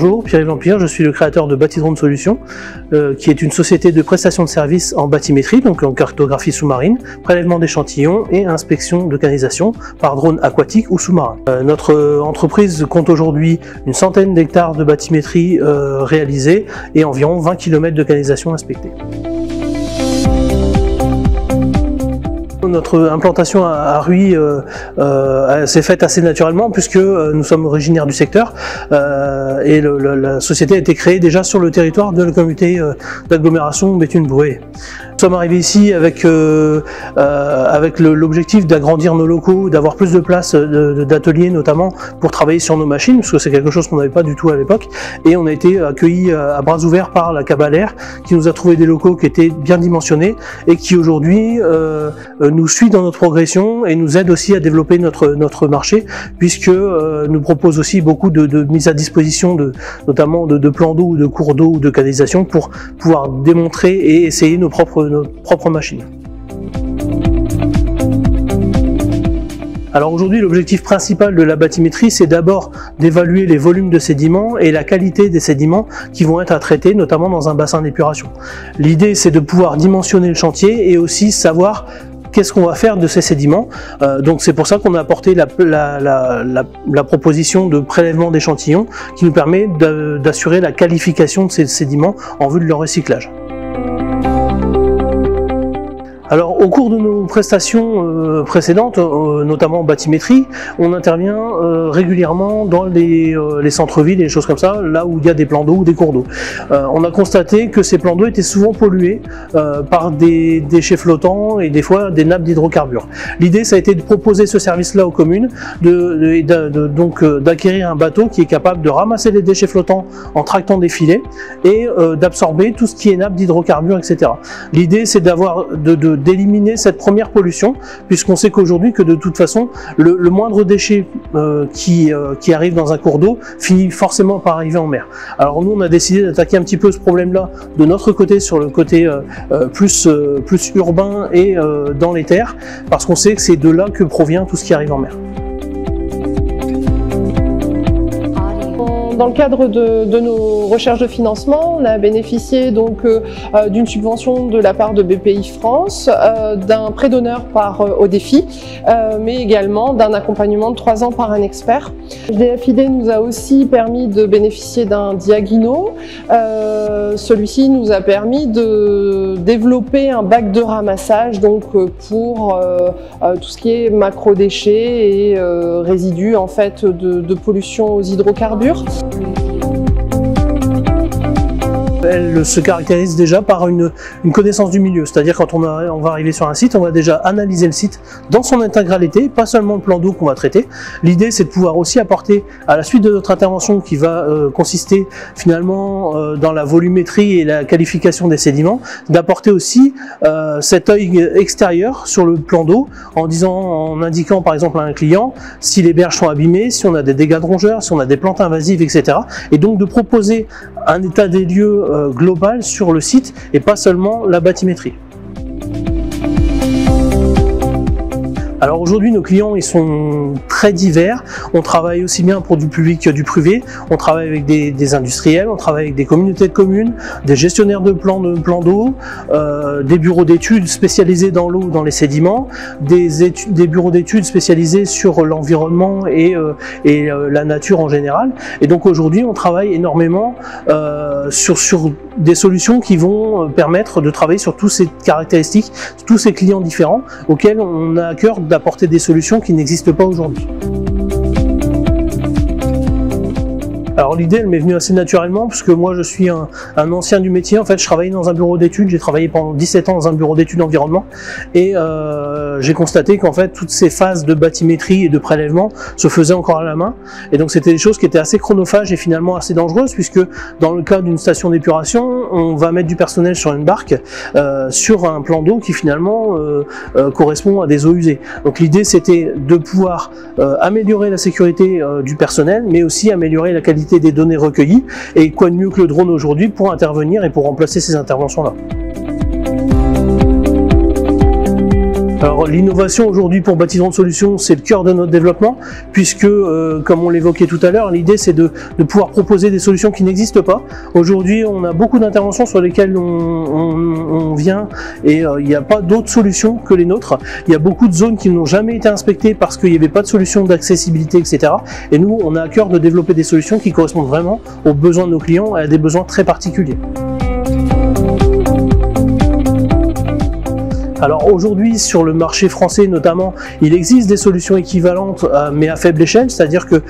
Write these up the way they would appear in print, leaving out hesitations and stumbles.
Bonjour, Pierre-Yves Lampire, je suis le créateur de Batidrone Solutions, qui est une société de prestation de services en bathymétrie, donc en cartographie sous-marine, prélèvement d'échantillons et inspection de canalisation par drone aquatique ou sous-marin. Notre entreprise compte aujourd'hui une centaine d'hectares de bathymétrie réalisés et environ 20 km de canalisation inspectée. Notre implantation à Ruy s'est faite assez naturellement puisque nous sommes originaires du secteur et la société a été créée déjà sur le territoire de la communauté d'agglomération Béthune-Brouet. Nous sommes arrivés ici avec l'objectif d'agrandir nos locaux, d'avoir plus de place d'ateliers notamment pour travailler sur nos machines, parce que c'est quelque chose qu'on n'avait pas du tout à l'époque, et on a été accueillis à bras ouverts par la Cabalère qui nous a trouvé des locaux qui étaient bien dimensionnés et qui aujourd'hui nous suit dans notre progression et nous aide aussi à développer notre marché, puisque nous propose aussi beaucoup de mise à disposition notamment de plans d'eau ou de cours d'eau ou de canalisation pour pouvoir démontrer et essayer nos propres machines. Alors aujourd'hui, l'objectif principal de la bathymétrie, c'est d'abord d'évaluer les volumes de sédiments et la qualité des sédiments qui vont être à traiter, notamment dans un bassin d'épuration. L'idée, c'est de pouvoir dimensionner le chantier et aussi savoir qu'est-ce qu'on va faire de ces sédiments. Donc c'est pour ça qu'on a apporté la proposition de prélèvement d'échantillons qui nous permet d'assurer la qualification de ces sédiments en vue de leur recyclage. Alors au cours de nos prestations précédentes, notamment en bathymétrie, on intervient régulièrement dans les centres-villes et des choses comme ça, là où il y a des plans d'eau ou des cours d'eau. On a constaté que ces plans d'eau étaient souvent pollués par des déchets flottants et des fois des nappes d'hydrocarbures. L'idée, ça a été de proposer ce service-là aux communes, donc d'acquérir un bateau qui est capable de ramasser les déchets flottants en tractant des filets et d'absorber tout ce qui est nappes d'hydrocarbures, etc. L'idée, c'est d'éliminer cette première pollution, puisqu'on sait qu'aujourd'hui que de toute façon le moindre déchet qui arrive dans un cours d'eau finit forcément par arriver en mer. Alors nous, on a décidé d'attaquer un petit peu ce problème-là de notre côté, sur le côté plus urbain et dans les terres, parce qu'on sait que c'est de là que provient tout ce qui arrive en mer. Dans le cadre de nos recherches de financement, on a bénéficié donc d'une subvention de la part de BPI France, d'un prêt d'honneur par ODEFI, mais également d'un accompagnement de 3 ans par un expert. HDF-ID nous a aussi permis de bénéficier d'un Diagino. Celui-ci nous a permis de développer un bac de ramassage donc pour tout ce qui est macro-déchets et résidus en fait de pollution aux hydrocarbures. Elle se caractérise déjà par une connaissance du milieu, c'est-à-dire quand on va arriver sur un site, on va déjà analyser le site dans son intégralité, pas seulement le plan d'eau qu'on va traiter. L'idée, c'est de pouvoir aussi apporter, à la suite de notre intervention qui va consister finalement dans la volumétrie et la qualification des sédiments, d'apporter aussi cet œil extérieur sur le plan d'eau en indiquant par exemple à un client si les berges sont abîmées, si on a des dégâts de rongeurs, si on a des plantes invasives, etc. Et donc de proposer un état des lieux global sur le site et pas seulement la bathymétrie. Alors aujourd'hui, nos clients, ils sont très divers. On travaille aussi bien pour du public que du privé. On travaille avec des industriels, on travaille avec des communautés de communes, des gestionnaires de plans d'eau, des bureaux d'études spécialisés dans l'eau, dans les sédiments, des bureaux d'études spécialisés sur l'environnement et la nature en général. Et donc aujourd'hui, on travaille énormément sur des solutions qui vont permettre de travailler sur toutes ces caractéristiques, tous ces clients différents auxquels on a à cœur d'apporter des solutions qui n'existent pas aujourd'hui. Alors l'idée, elle m'est venue assez naturellement, parce que moi je suis un ancien du métier. En fait, je travaillais dans un bureau d'études, j'ai travaillé pendant 17 ans dans un bureau d'études environnement, et j'ai constaté qu'en fait toutes ces phases de bathymétrie et de prélèvement se faisaient encore à la main, et donc c'était des choses qui étaient assez chronophages et finalement assez dangereuses, puisque dans le cas d'une station d'épuration, on va mettre du personnel sur une barque, sur un plan d'eau qui finalement correspond à des eaux usées. Donc l'idée, c'était de pouvoir améliorer la sécurité du personnel, mais aussi améliorer la qualité des données recueillies, et quoi de mieux que le drone aujourd'hui pour intervenir et pour remplacer ces interventions-là. Alors l'innovation aujourd'hui pour Bâti-Drone Solutions, c'est le cœur de notre développement, puisque comme on l'évoquait tout à l'heure, l'idée c'est de pouvoir proposer des solutions qui n'existent pas. Aujourd'hui on a beaucoup d'interventions sur lesquelles on vient et il n'y a pas d'autres solutions que les nôtres. Il y a beaucoup de zones qui n'ont jamais été inspectées parce qu'il n'y avait pas de solution d'accessibilité, etc. Et nous on a à cœur de développer des solutions qui correspondent vraiment aux besoins de nos clients et à des besoins très particuliers. Alors aujourd'hui sur le marché français notamment, il existe des solutions équivalentes mais à faible échelle, c'est-à-dire que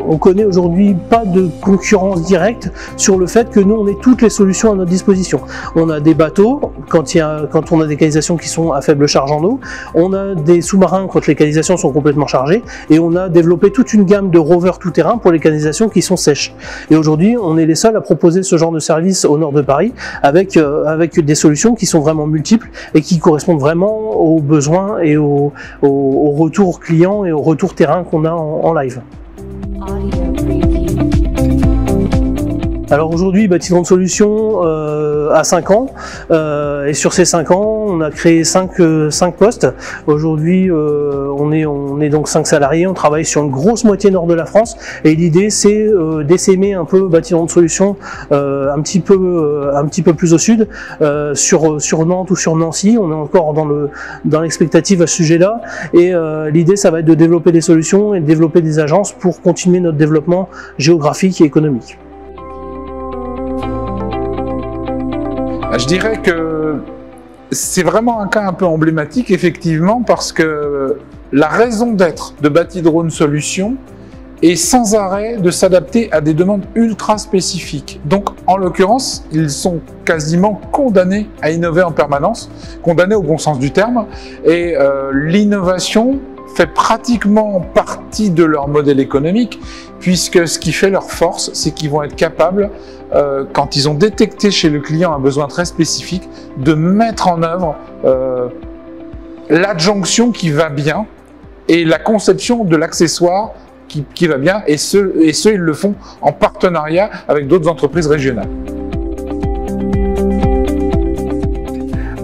on connaît aujourd'hui pas de concurrence directe sur le fait que nous on ait toutes les solutions à notre disposition. On a des bateaux quand on a des canalisations qui sont à faible charge en eau, on a des sous-marins quand les canalisations sont complètement chargées et on a développé toute une gamme de rovers tout-terrain pour les canalisations qui sont sèches. Et aujourd'hui on est les seuls à proposer ce genre de service au nord de Paris avec des solutions qui sont vraiment multiples et qui correspondent vraiment aux besoins et aux retours clients et aux retours terrain qu'on a en live. Alors aujourd'hui, Bâti-Drone Solutions a 5 ans et sur ces 5 ans, on a créé 5 postes. Aujourd'hui, on est donc 5 salariés, on travaille sur une grosse moitié nord de la France et l'idée c'est d'essaimer un peu Bâti-Drone Solutions un petit peu plus au sud, sur Nantes ou sur Nancy. On est encore dans l'expectative à ce sujet-là et l'idée ça va être de développer des solutions et de développer des agences pour continuer notre développement géographique et économique. Je dirais que c'est vraiment un cas un peu emblématique, effectivement, parce que la raison d'être de Bâti-Drone Solutions est sans arrêt de s'adapter à des demandes ultra spécifiques. Donc, en l'occurrence, ils sont quasiment condamnés à innover en permanence, condamnés au bon sens du terme, et l'innovation fait pratiquement partie de leur modèle économique, puisque ce qui fait leur force, c'est qu'ils vont être capables, quand ils ont détecté chez le client un besoin très spécifique, de mettre en œuvre l'adjonction qui va bien et la conception de l'accessoire qui va bien, et ils le font en partenariat avec d'autres entreprises régionales.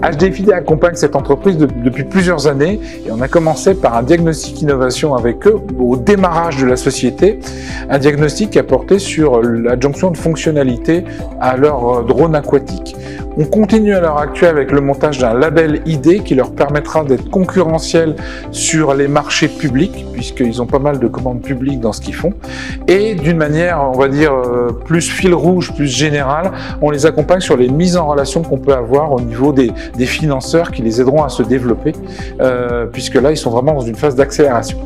HDFID accompagne cette entreprise depuis plusieurs années et on a commencé par un diagnostic innovation avec eux au démarrage de la société, un diagnostic qui a porté sur l'adjonction de fonctionnalités à leur drone aquatique. On continue à l'heure actuelle avec le montage d'un label ID qui leur permettra d'être concurrentiels sur les marchés publics, puisqu'ils ont pas mal de commandes publiques dans ce qu'ils font. Et d'une manière, on va dire, plus fil rouge, plus générale, on les accompagne sur les mises en relation qu'on peut avoir au niveau des financeurs qui les aideront à se développer, puisque là, ils sont vraiment dans une phase d'accélération.